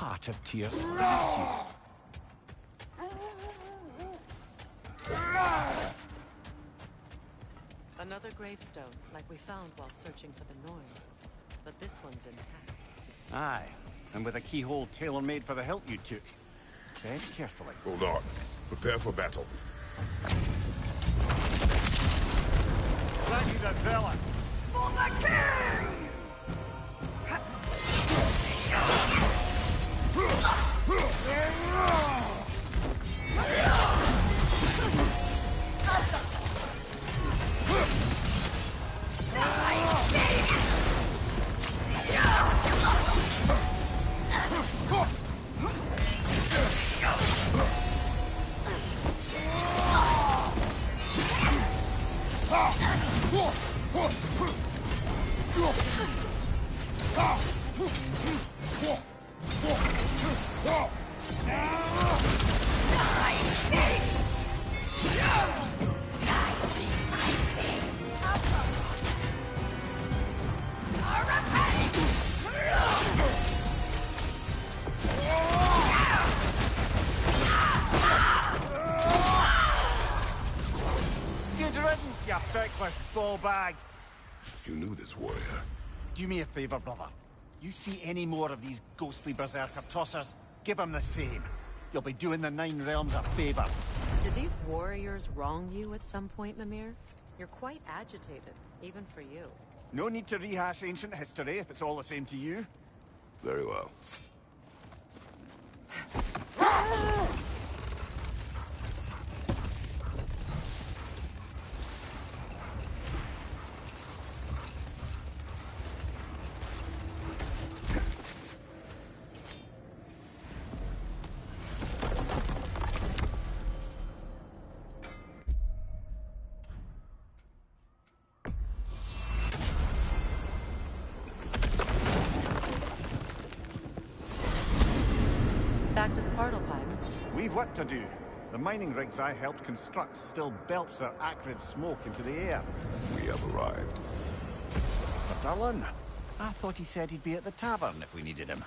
heart of tears of gratitude. Another gravestone, like we found while searching for the Norns. But this one's intact. Aye, and with a keyhole tailor-made for the hilt you took. Tread carefully. Hold on. Prepare for battle. Thank you, the zealot. For the king! You feckless ball bag! You knew this warrior. Do me a favor, brother. You see any more of these ghostly berserker tossers, give them the same. You'll be doing the Nine Realms a favor. Did these warriors wrong you at some point, Mimir? You're quite agitated, even for you. No need to rehash ancient history if it's all the same to you. Very well. Back to Svartalfheim. We've work to do. The mining rigs I helped construct still belch their acrid smoke into the air. We have arrived. But Erlen, I thought he said he'd be at the tavern if we needed him.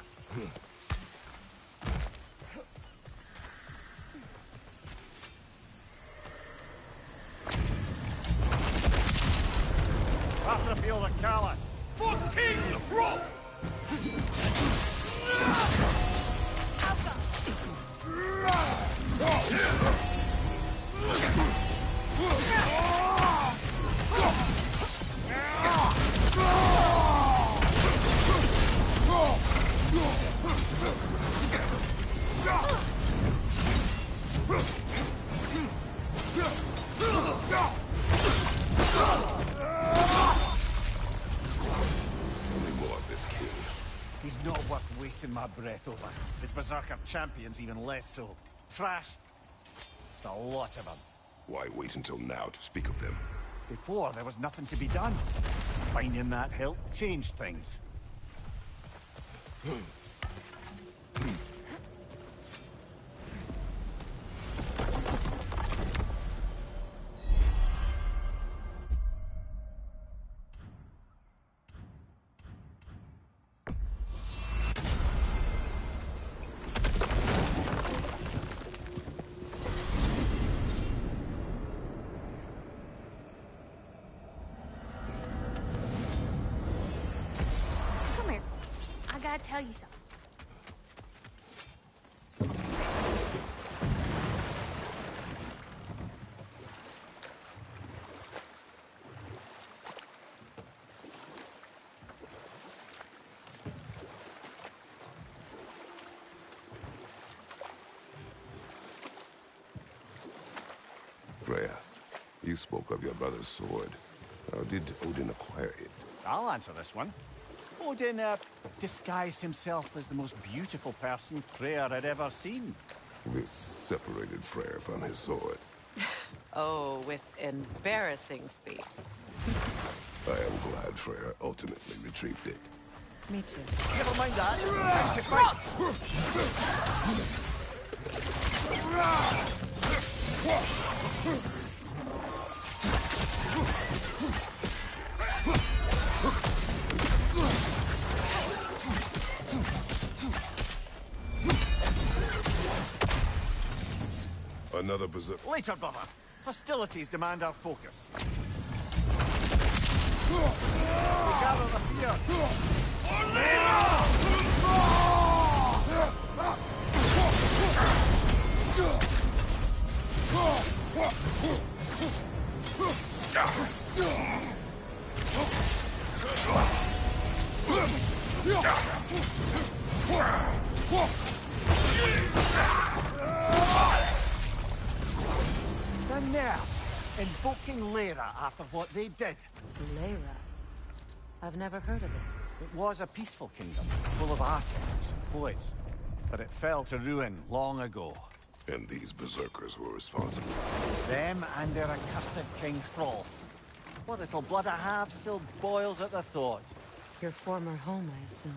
After the field of Callus. For King Roll! He's not worth wasting my breath over. His berserker champion's even less so. Trash. A lot of them. Why wait until now to speak of them? Before, there was nothing to be done. Finding that hilt changed things. I gotta tell you something. Freya, you spoke of your brother's sword. How did Odin acquire it? I'll answer this one. Odin disguised himself as the most beautiful person Freyr had ever seen. This separated Freyr from his sword. Oh, with embarrassing speed. I am glad Freyr ultimately retrieved it. Me too. Never mind that. Another berserker. Later, brother. Hostilities demand our focus. We gather the fear. The nerve! Invoking Lyra after what they did. Lyra. I've never heard of it. It was a peaceful kingdom, full of artists and poets. But it fell to ruin long ago. And these berserkers were responsible. Them and their accursed King Hrolf. What little blood I have still boils at the thought. Your former home, I assume.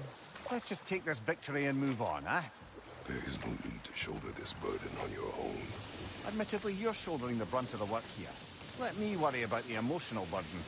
Let's just take this victory and move on, eh? There is no need to shoulder this burden on your own. Admittedly, you're shouldering the brunt of the work here. Let me worry about the emotional burden.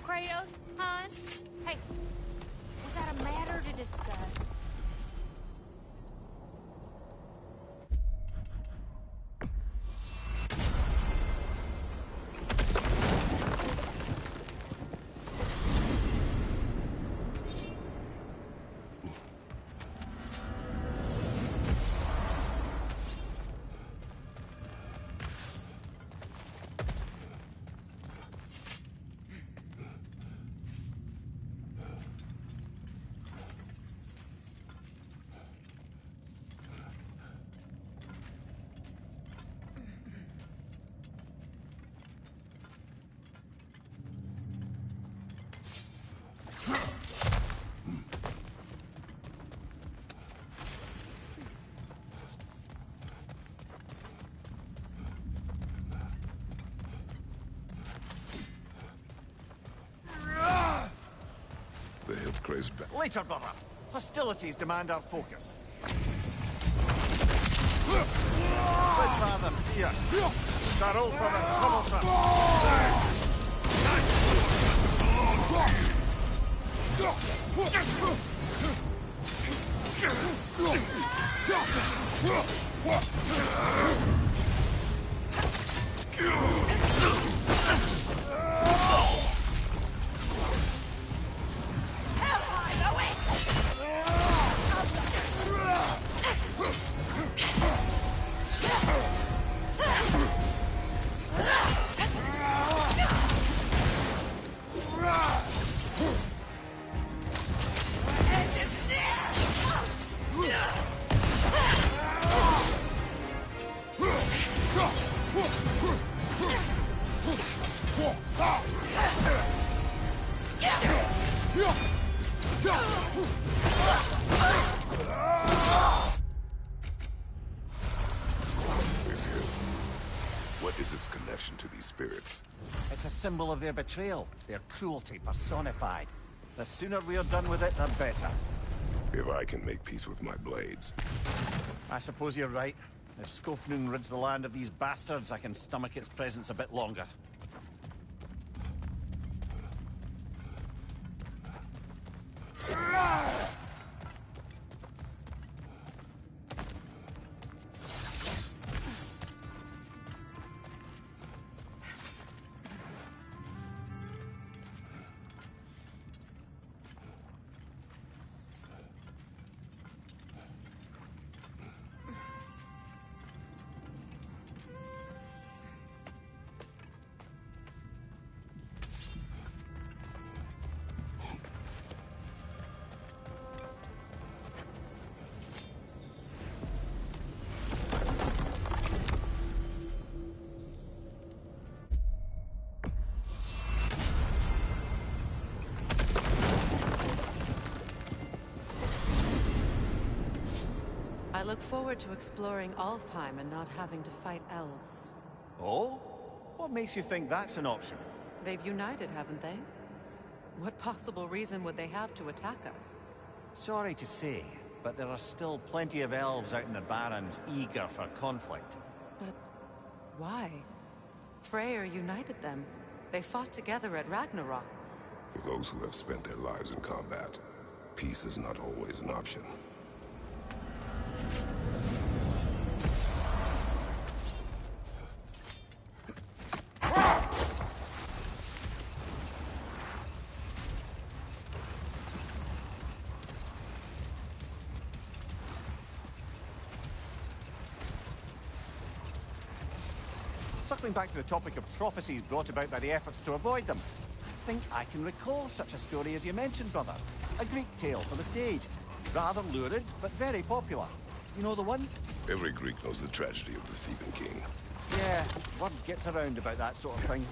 Kratos, hon? Hey, was that a matter to discuss? The hill craves back. Later, brother. Hostilities demand our focus. Let's rather fierce. Startle for the troublesome. This hill. What is its connection to these spirits? It's a symbol of their betrayal, their cruelty personified. The sooner we're done with it, the better. If I can make peace with my blades. I suppose you're right. If Skofnung rids the land of these bastards, I can stomach its presence a bit longer. I look forward to exploring Alfheim and not having to fight elves. Oh? What makes you think that's an option? They've united, haven't they? What possible reason would they have to attack us? Sorry to say, But there are still plenty of elves out in the Barrens eager for conflict. But why? Freyr united them. They fought together at Ragnarok. For those who have spent their lives in combat, peace is not always an option. Circling back to the topic of prophecies brought about by the efforts to avoid them, I think I can recall such a story as you mentioned, brother. A Greek tale for the stage. Rather lurid, but very popular. You know the one? Every Greek knows the tragedy of the thieving king. Yeah, word gets around about that sort of thing.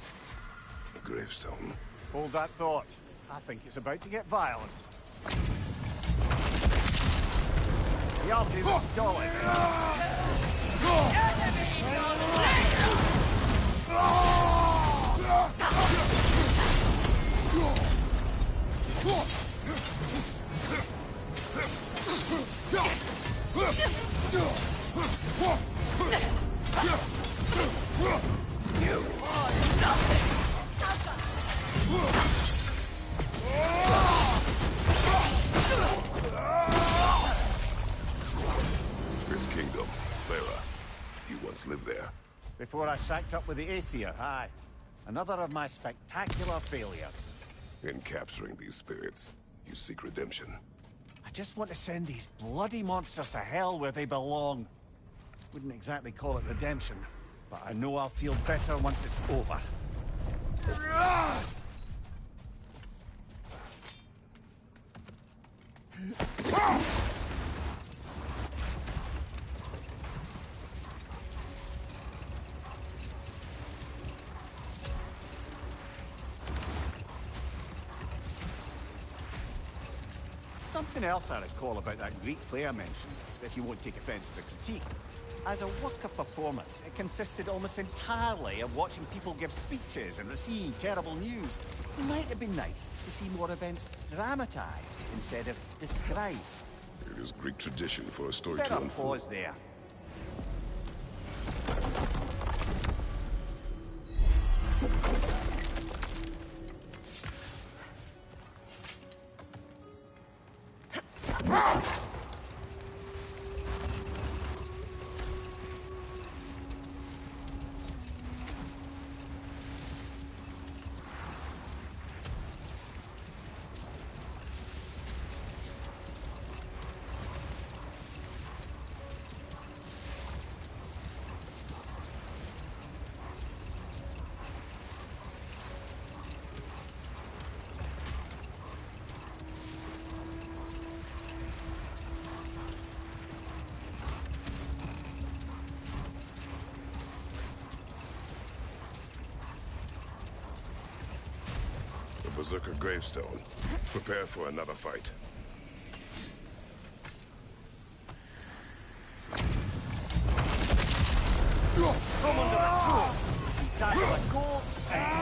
A gravestone. Hold that thought. I think it's about to get violent. The arteries are stalling. This kingdom, Clara. You once lived there. Before I shacked up with the Aesir, aye. Another of my spectacular failures. In capturing these spirits, you seek redemption. I just want to send these bloody monsters to hell where they belong. Wouldn't exactly call it redemption, but I know I'll feel better once it's over. Something else I recall about that Greek player mentioned, if you won't take offense to the critique. As a work of performance, it consisted almost entirely of watching people give speeches and receive terrible news. It might have been nice to see more events dramatized instead of described. It is Greek tradition for a story Better to unfold. pause there. Berserker gravestone. Prepare for another fight. Come under the sword! Tackle the goal and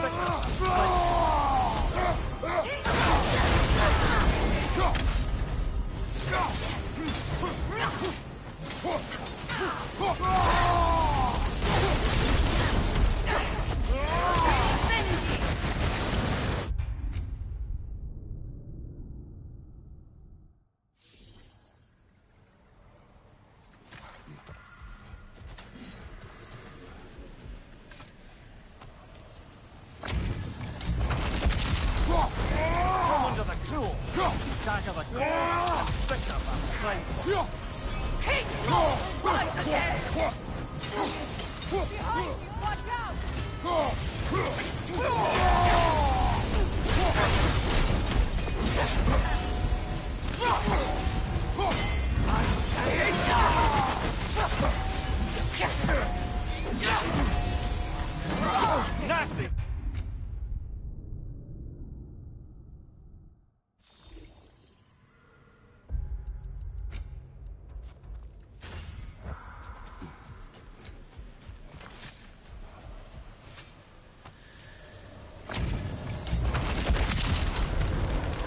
nasty!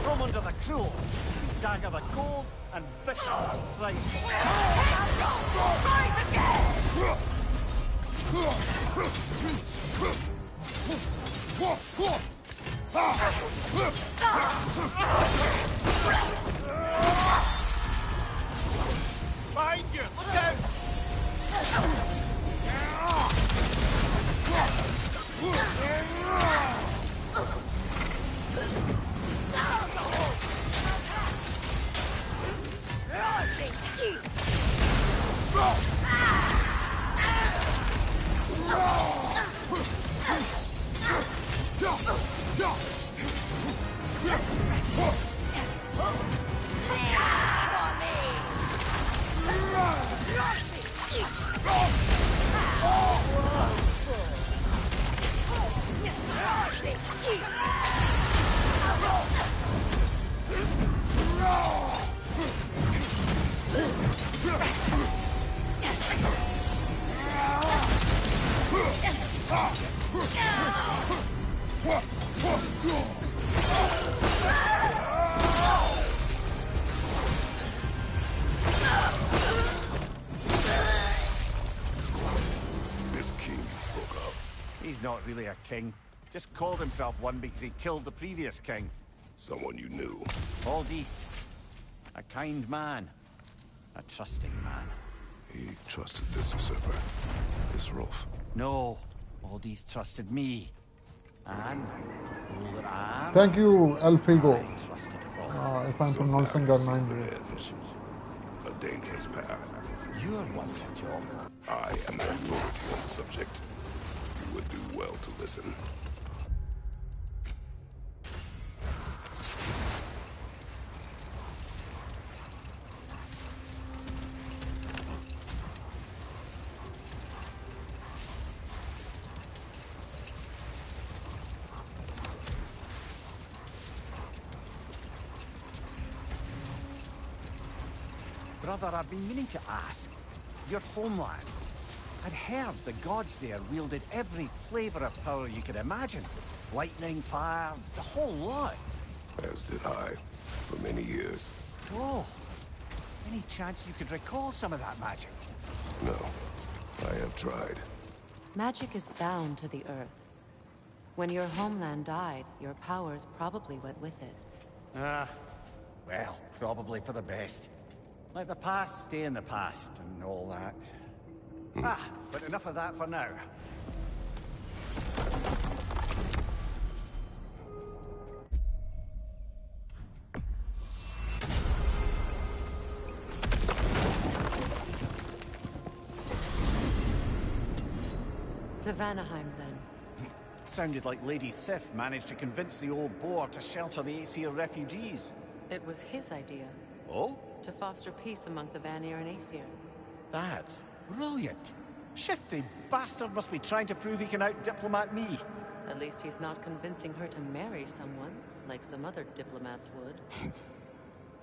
Come under the cruel, dagger the cold, and bitter pride. Behind you! Down! This king you spoke of. He's not really a king. Just called himself one because he killed the previous king. Someone you knew. Aldith. A kind man. A trusting man. He trusted this usurper. This Rolf. No. Aldith trusted me. And all that I am, Thank you, Alfigo. I trusted Rolf. If I'm So pronouncing now that you name seek right. revenge. A dangerous path. You're one to talk. I am the authority on the subject. You would do well to listen. Brother, I've been meaning to ask. Your homeland. I'd heard the gods there wielded every flavor of power you could imagine. Lightning, fire, the whole lot. As did I, for many years. Whoa. Any chance you could recall some of that magic? No, I have tried. Magic is bound to the earth. When your homeland died, your powers probably went with it. Well, probably for the best. Let the past stay in the past and all that. But enough of that for now. To Vanaheim, then. Sounded like Lady Sif managed to convince the old boar to shelter the Aesir refugees. It was his idea, Oh? to foster peace among the Vanir and Aesir. That's brilliant. Shifty bastard must be trying to prove he can out-diplomat me. At least he's not convincing her to marry someone, like some other diplomats would.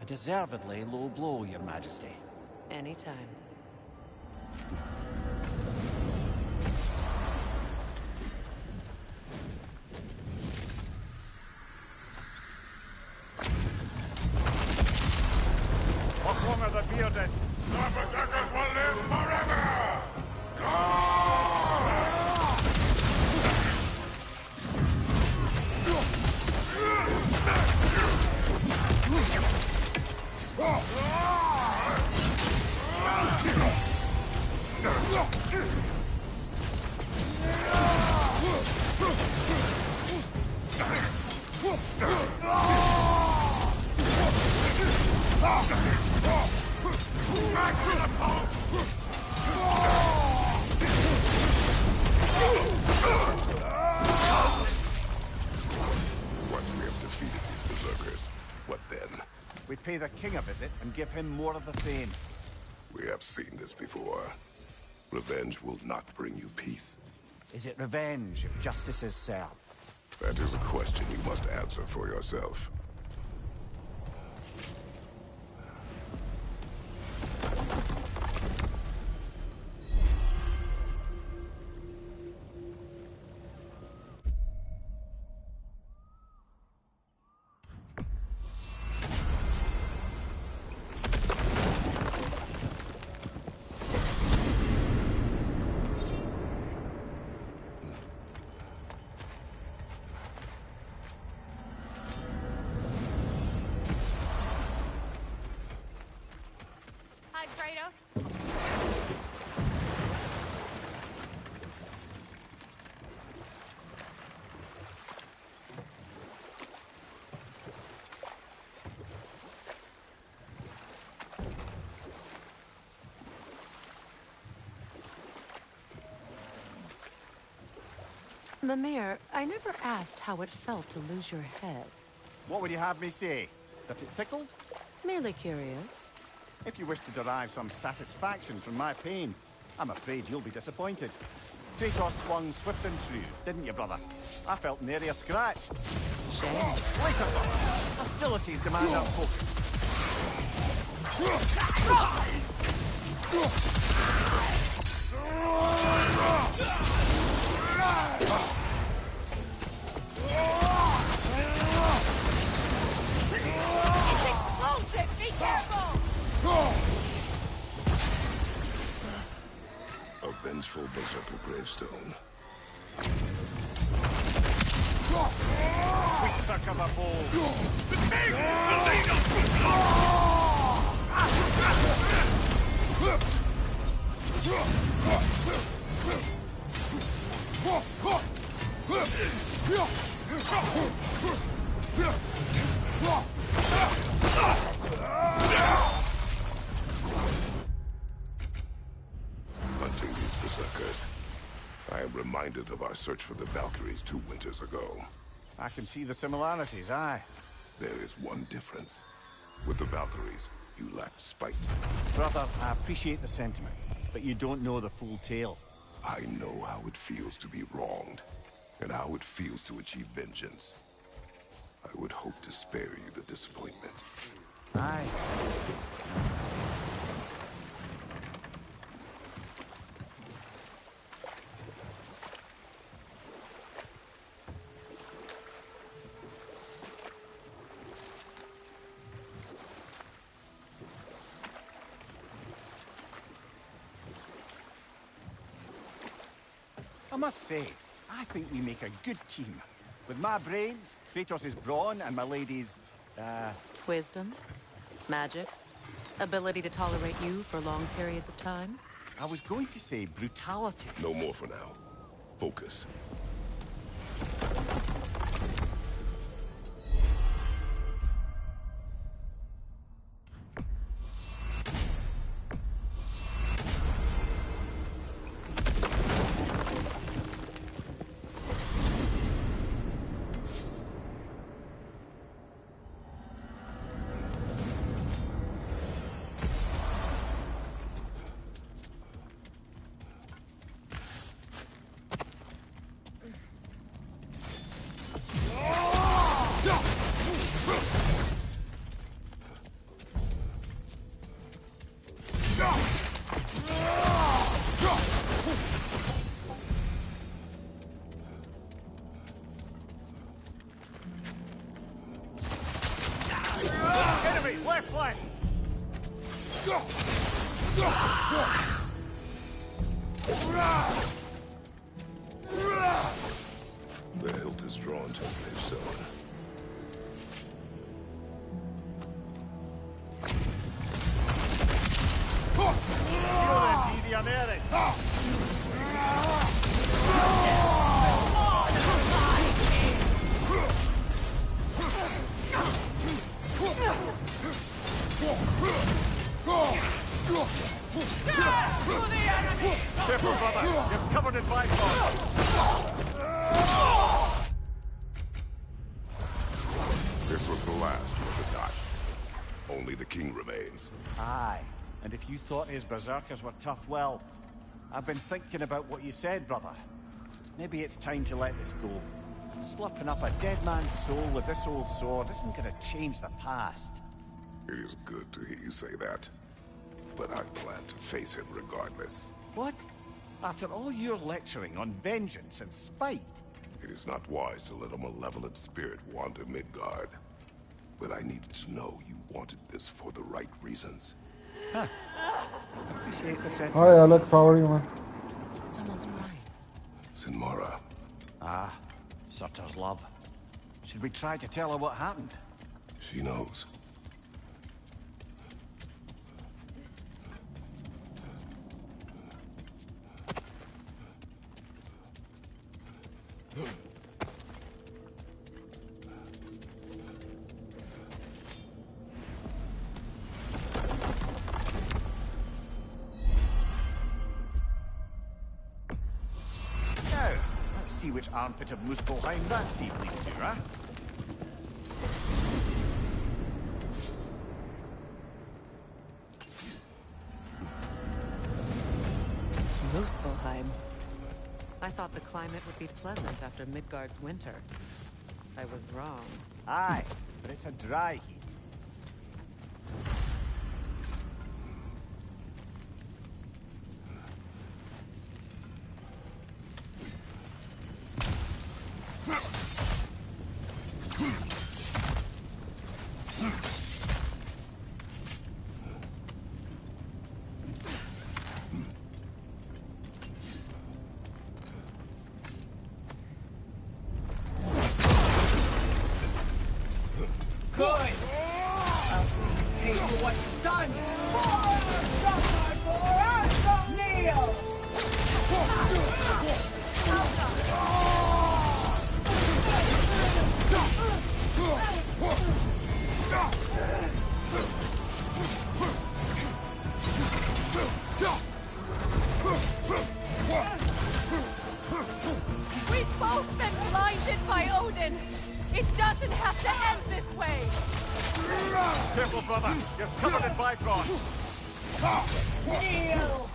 A deservedly low blow, Your Majesty. Anytime. What's wrong with the bearded? The Berserkers will live forever! Back to the post! Once we have defeated these berserkers, what then? We pay the king a visit and give him more of the same. We have seen this before. Revenge will not bring you peace. Is it revenge if justice is served? That is a question you must answer for yourself. Mimir, I never asked how it felt to lose your head. What would you have me say? That it tickled? Merely curious. If you wish to derive some satisfaction from my pain, I'm afraid you'll be disappointed. Kratos swung swift and true, didn't you, brother? I felt nary a scratch. Shame. Later, brother. Hostilities demand our focus. Explosive! Be careful! A vengeful berserker gravestone. We suck up a bowl. Hunting these berserkers, I am reminded of our search for the Valkyries 2 winters ago. I can see the similarities, aye. There is one difference. With the Valkyries, you lacked spite. Brother, I appreciate the sentiment, but you don't know the full tale. I know how it feels to be wronged, and how it feels to achieve vengeance. I would hope to spare you the disappointment. Aye. I must say, I think we make a good team. With my brains, Kratos' brawn, and my lady's, Wisdom? Magic? Ability to tolerate you for long periods of time? I was going to say brutality. No more for now. Focus. Enemy, left flank! The hilt is drawn to the gravestone. Careful, brother. You're covered in bifrost. This was the last, was it not? Only the king remains. Aye. And if you thought his berserkers were tough, well, I've been thinking about what you said, brother. Maybe it's time to let this go. Slopping up a dead man's soul with this old sword isn't gonna change the past. It is good to hear you say that. But I plan to face him regardless. What? After all your lecturing on vengeance and spite? It is not wise to let a malevolent spirit wander Midgard. But I needed to know you wanted this for the right reasons. Appreciate the sentiment. Hi Alex, how are you, man? Someone's crying. Sinmara, Ah, Surtur's love. Should we try to tell her what happened? she knows. see which armpit of Muspelheim that sea leads to, huh? Muspelheim. I thought the climate would be pleasant after Midgard's winter. I was wrong. Aye, but it's a dry heat. We've both been blinded by Odin! It doesn't have to end this way! Careful, brother! You're covered in Bifrost! Kneel!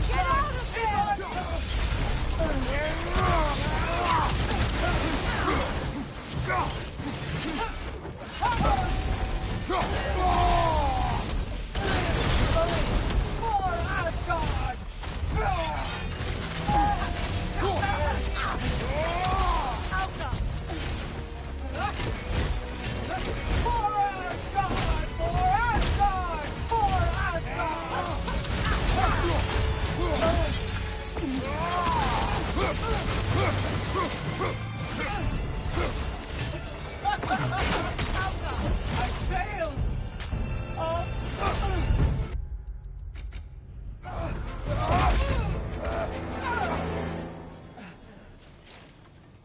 Get out of For Asgard! I failed!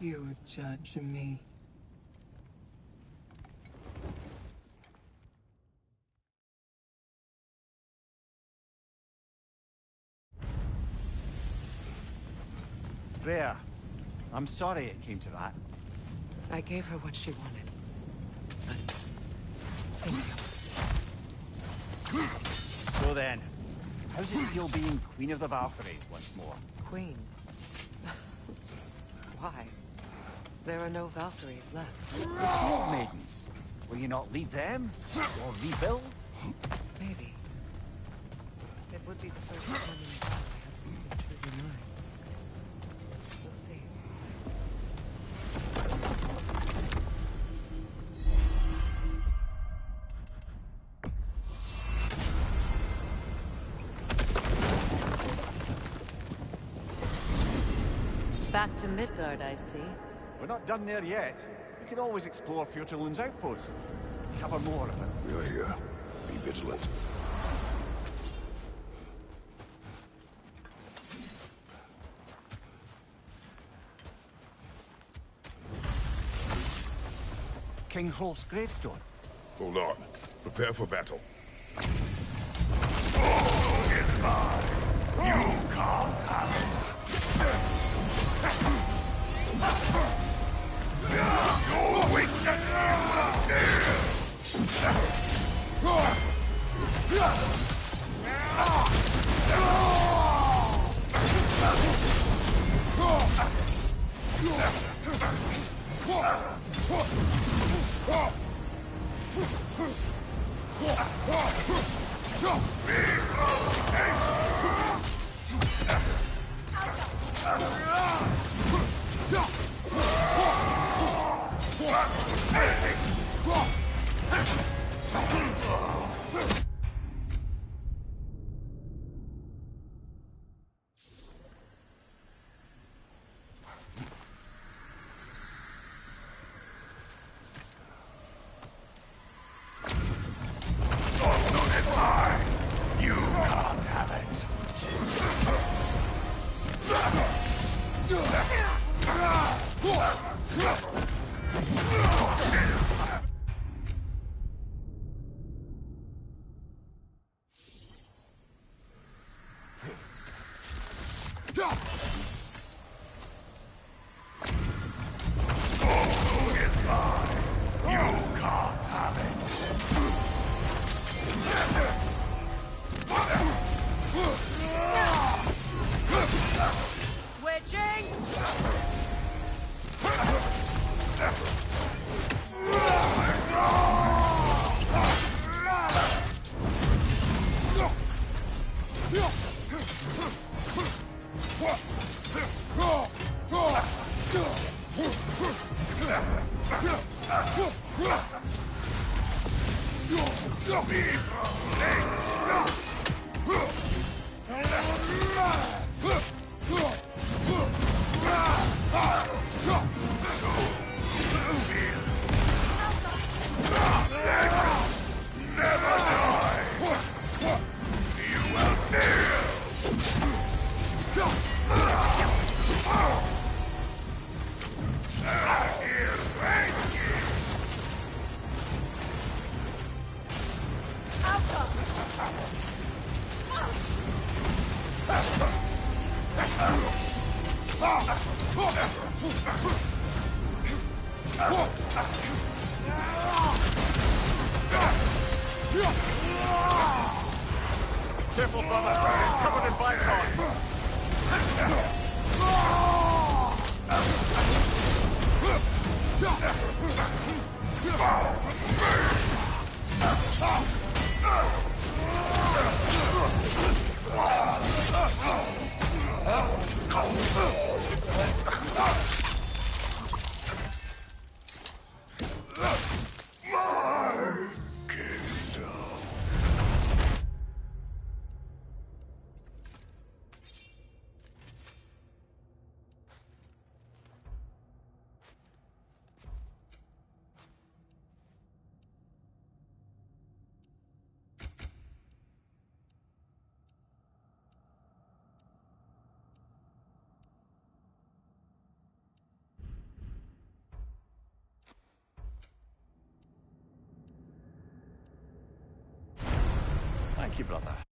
You judge me. Rhea, I'm sorry it came to that. I gave her what she wanted. Thank you. So then, how's it feel being Queen of the Valkyries once more? Queen. Why? There are no Valkyries left. The Shield Maidens. Will you not lead them? Or rebuild? Maybe. It would be the first time in a while I have something truly mine. We'll see. Back to Midgard, I see. We're not done there yet. We can always explore Fjortulund's outpost. Cover more of it. We're here. Be vigilant. King Hrolf's gravestone. Hold on. Prepare for battle. You Careful, brother. It's covered in bicon. Thank you, brother.